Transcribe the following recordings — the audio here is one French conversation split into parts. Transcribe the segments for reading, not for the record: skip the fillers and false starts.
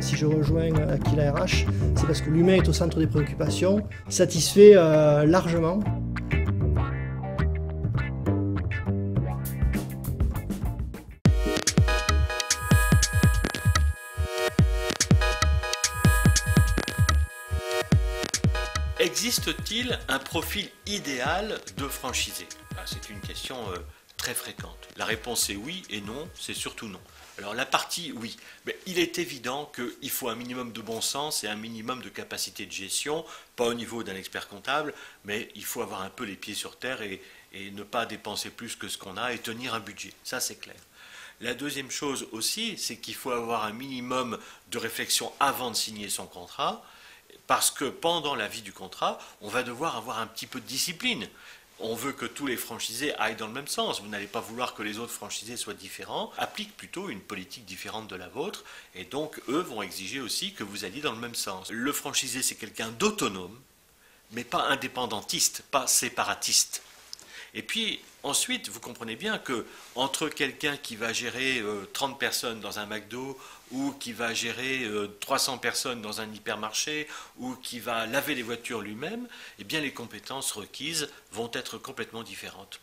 Si je rejoins Aquila RH, c'est parce que l'humain est au centre des préoccupations, satisfait largement. Existe-t-il un profil idéal de franchisé? C'est une question très fréquente. La réponse est oui et non, c'est surtout non. Alors la partie oui, mais il est évident qu'il faut un minimum de bon sens et un minimum de capacité de gestion, pas au niveau d'un expert comptable, mais il faut avoir un peu les pieds sur terre et ne pas dépenser plus que ce qu'on a et tenir un budget, ça c'est clair. La deuxième chose aussi, c'est qu'il faut avoir un minimum de réflexion avant de signer son contrat, parce que pendant la vie du contrat, on va devoir avoir un petit peu de discipline. On veut que tous les franchisés aillent dans le même sens. Vous n'allez pas vouloir que les autres franchisés soient différents, appliquent plutôt une politique différente de la vôtre, et donc eux vont exiger aussi que vous alliez dans le même sens. Le franchisé, c'est quelqu'un d'autonome, mais pas indépendantiste, pas séparatiste. Et puis ensuite, vous comprenez bien que entre quelqu'un qui va gérer 30 personnes dans un McDo ou qui va gérer 300 personnes dans un hypermarché ou qui va laver les voitures lui-même, eh bien les compétences requises vont être complètement différentes.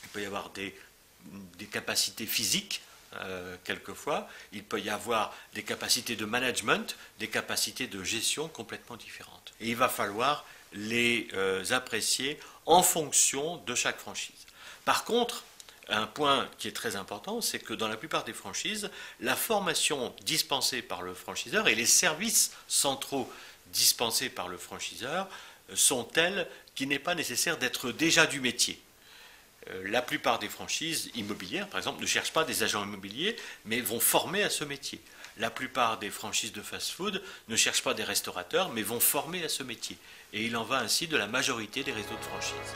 Il peut y avoir des capacités physiques, quelquefois, il peut y avoir des capacités de management, des capacités de gestion complètement différentes. Et il va falloir les apprécier en fonction de chaque franchise. Par contre, un point qui est très important, c'est que dans la plupart des franchises, la formation dispensée par le franchiseur et les services centraux dispensés par le franchiseur sont tels qu'il n'est pas nécessaire d'être déjà du métier. La plupart des franchises immobilières, par exemple, ne cherchent pas des agents immobiliers, mais vont former à ce métier. La plupart des franchises de fast-food ne cherchent pas des restaurateurs, mais vont former à ce métier. Et il en va ainsi de la majorité des réseaux de franchises.